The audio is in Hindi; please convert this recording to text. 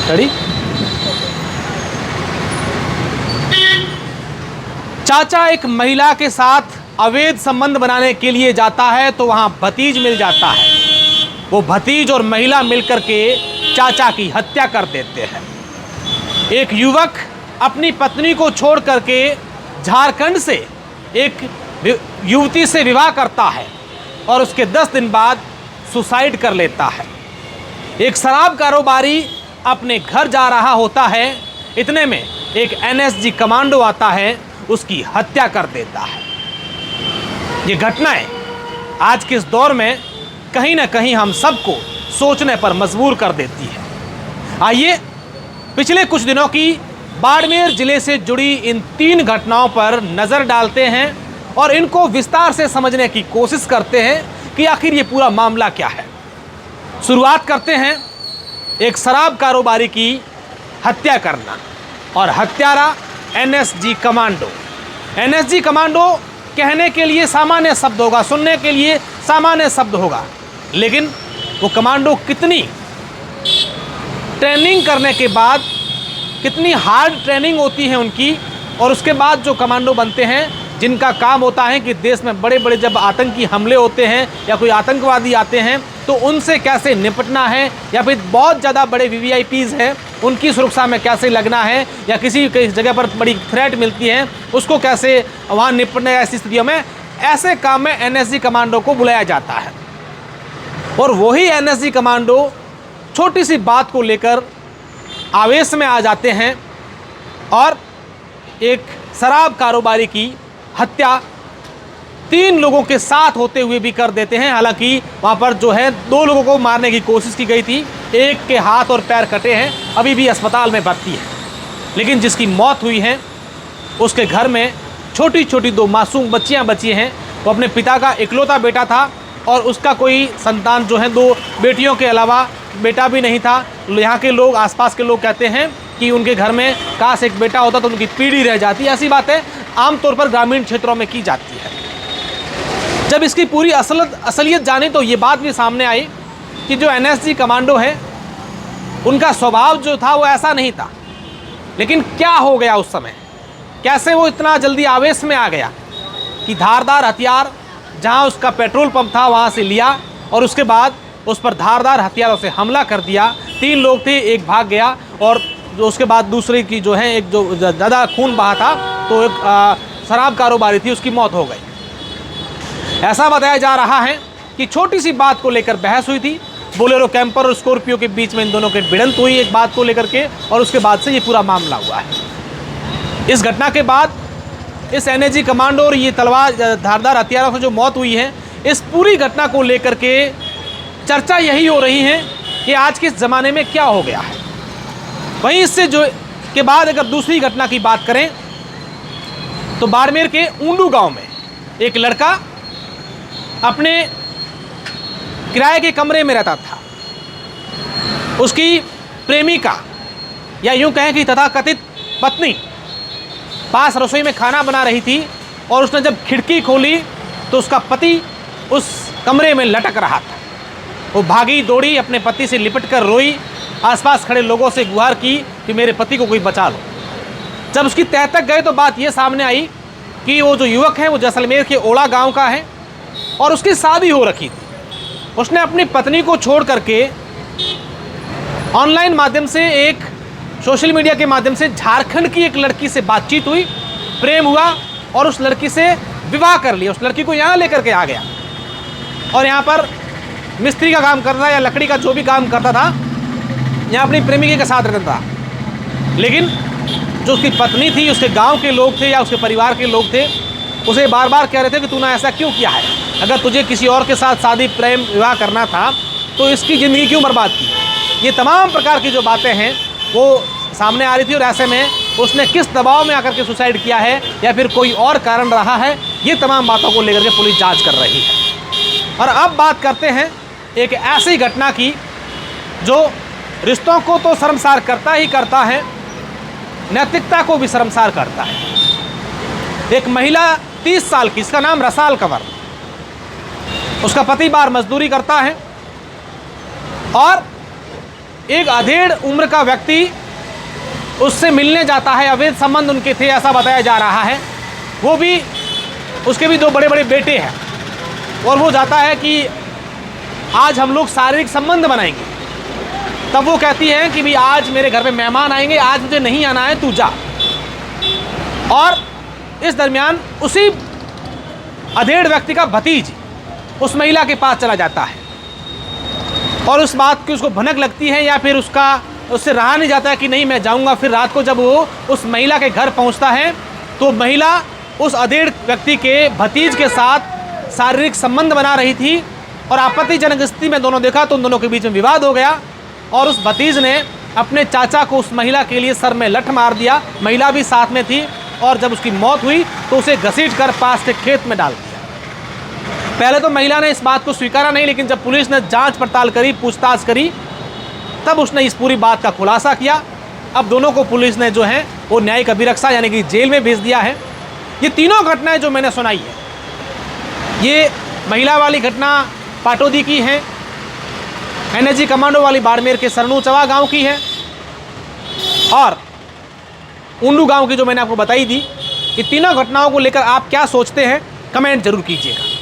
रेडी। चाचा एक महिला के साथ अवैध संबंध बनाने के लिए जाता है तो वहां भतीज मिल जाता है। वो भतीज और महिला मिलकर के चाचा की हत्या कर देते हैं। एक युवक अपनी पत्नी को छोड़ करके झारखंड से एक युवती से विवाह करता है और उसके 10 दिन बाद सुसाइड कर लेता है। एक शराब कारोबारी अपने घर जा रहा होता है, इतने में एक एनएसजी कमांडो आता है, उसकी हत्या कर देता है। ये घटनाएं आज के इस दौर में कहीं ना कहीं हम सबको सोचने पर मजबूर कर देती है। आइए पिछले कुछ दिनों की बाड़मेर जिले से जुड़ी इन 3 घटनाओं पर नज़र डालते हैं और इनको विस्तार से समझने की कोशिश करते हैं कि आखिर ये पूरा मामला क्या है। शुरुआत करते हैं एक शराब कारोबारी की हत्या करना और हत्यारा एनएसजी कमांडो। एनएसजी कमांडो कहने के लिए सामान्य शब्द होगा, सुनने के लिए सामान्य शब्द होगा, लेकिन वो कमांडो कितनी ट्रेनिंग करने के बाद, कितनी हार्ड ट्रेनिंग होती है उनकी, और उसके बाद जो कमांडो बनते हैं जिनका काम होता है कि देश में बड़े बड़े जब आतंकी हमले होते हैं या कोई आतंकवादी आते हैं तो उनसे कैसे निपटना है, या फिर बहुत ज़्यादा बड़े वीवीआईपीज़ हैं उनकी सुरक्षा में कैसे लगना है, या किसी जगह पर बड़ी थ्रेट मिलती है उसको कैसे वहाँ निपटना है। ऐसी स्थितियों में ऐसे काम में एनएसजी कमांडो को बुलाया जाता है और वही एनएसजी कमांडो छोटी सी बात को लेकर आवेश में आ जाते हैं और एक शराब कारोबारी की हत्या 3 लोगों के साथ होते हुए भी कर देते हैं। हालांकि वहाँ पर जो है 2 लोगों को मारने की कोशिश की गई थी, एक के हाथ और पैर कटे हैं, अभी भी अस्पताल में भर्ती है। लेकिन जिसकी मौत हुई है उसके घर में छोटी छोटी 2 मासूम बच्चियाँ बची हैं। वो अपने पिता का इकलौता बेटा था और उसका कोई संतान जो है 2 बेटियों के अलावा बेटा भी नहीं था। यहाँ के लोग, आसपास के लोग कहते हैं कि उनके घर में काश एक बेटा होता तो उनकी पीढ़ी रह जाती। ऐसी बातें आमतौर पर ग्रामीण क्षेत्रों में की जाती है। जब इसकी पूरी असलियत जानी तो ये बात भी सामने आई कि जो एनएसजी कमांडो है उनका स्वभाव जो था वो ऐसा नहीं था। लेकिन क्या हो गया उस समय, कैसे वो इतना जल्दी आवेश में आ गया कि धारदार हथियार जहां उसका पेट्रोल पंप था वहां से लिया और उसके बाद उस पर धारदार हथियारों से हमला कर दिया। 3 लोग थे, एक भाग गया और जो उसके बाद दूसरे की जो है एक जो ज़्यादा खून बहा था तो एक शराब कारोबारी थी, उसकी मौत हो गई। ऐसा बताया जा रहा है कि छोटी सी बात को लेकर बहस हुई थी। बोलेरो कैंपर और स्कॉर्पियो के बीच में इन दोनों की भिड़ंत हुई एक बात को लेकर के और उसके बाद से ये पूरा मामला हुआ है। इस घटना के बाद इस एनएसजी कमांडो और ये तलवार धारदार हथियारों से जो मौत हुई है, इस पूरी घटना को लेकर के चर्चा यही हो रही है कि आज के ज़माने में क्या हो गया है। वहीं इससे जो के बाद अगर दूसरी घटना की बात करें तो बाड़मेर के ऊंडू गांव में एक लड़का अपने किराए के कमरे में रहता था। उसकी प्रेमिका या यूं कहें कि तथाकथित पत्नी पास रसोई में खाना बना रही थी और उसने जब खिड़की खोली तो उसका पति उस कमरे में लटक रहा था। वो भागी दौड़ी, अपने पति से लिपट कर रोई, आसपास खड़े लोगों से गुहार की कि मेरे पति को कोई बचा लो। जब उसकी तह तक गए तो बात ये सामने आई कि वो जो युवक है वो जैसलमेर के ओला गांव का है और उसकी शादी हो रखी थी। उसने अपनी पत्नी को छोड़ करके ऑनलाइन माध्यम से, एक सोशल मीडिया के माध्यम से झारखंड की एक लड़की से बातचीत हुई, प्रेम हुआ और उस लड़की से विवाह कर लिया। उस लड़की को यहाँ लेकर के आ गया और यहाँ पर मिस्त्री का काम करता था या लकड़ी का जो भी काम करता था, यहाँ अपनी प्रेमिका के साथ रहता था। लेकिन जो उसकी पत्नी थी, उसके गांव के लोग थे या उसके परिवार के लोग थे, उसे बार बार कह रहे थे कि तूने ऐसा क्यों किया है, अगर तुझे किसी और के साथ शादी प्रेम विवाह करना था तो इसकी ज़िंदगी क्यों बर्बाद की। ये तमाम प्रकार की जो बातें हैं वो सामने आ रही थी और ऐसे में उसने किस दबाव में आकर के सुसाइड किया है या फिर कोई और कारण रहा है, ये तमाम बातों को लेकर के पुलिस जाँच कर रही है। और अब बात करते हैं एक ऐसी घटना की जो रिश्तों को तो शर्मसार करता ही करता है, नैतिकता को भी शर्मसार करता है। एक महिला 30 साल की, इसका नाम रसाल कंवर, उसका पति बाहर मजदूरी करता है और एक अधेड़ उम्र का व्यक्ति उससे मिलने जाता है, अवैध संबंध उनके थे ऐसा बताया जा रहा है। वो भी, उसके भी 2 बड़े बड़े बेटे हैं, और वो जाता है कि आज हम लोग शारीरिक संबंध बनाएंगे। तब वो कहती हैं कि भी आज मेरे घर पे मेहमान आएंगे, आज मुझे नहीं आना है, तू जा। और इस दरमियान उसी अधेड़ व्यक्ति का भतीज उस महिला के पास चला जाता है, और उस बात की उसको भनक लगती है, या फिर उससे रहा नहीं जाता है कि नहीं मैं जाऊंगा। फिर रात को जब वो उस महिला के घर पहुंचता है तो महिला उस अधेड़ व्यक्ति के भतीज के साथ शारीरिक संबंध बना रही थी, और आपत्तिजनक स्थिति में दोनों देखा तो उन दोनों के बीच में विवाद हो गया, और उस भतीज ने अपने चाचा को उस महिला के लिए सर में लठ मार दिया। महिला भी साथ में थी, और जब उसकी मौत हुई तो उसे घसीट कर पास के खेत में डाल दिया। पहले तो महिला ने इस बात को स्वीकारा नहीं, लेकिन जब पुलिस ने जांच पड़ताल करी, पूछताछ करी, तब उसने इस पूरी बात का खुलासा किया। अब दोनों को पुलिस ने जो है वो न्यायिक अभिरक्षा यानी कि जेल में भेज दिया है। ये तीनों घटनाएं जो मैंने सुनाई है, ये महिला वाली घटना पाटोदी की है, एनएसजी कमांडो वाली बाड़मेर के सरनू चवा गांव की है, और उंडू गांव की जो मैंने आपको बताई थी। ये तीनों घटनाओं को लेकर आप क्या सोचते हैं, कमेंट जरूर कीजिएगा।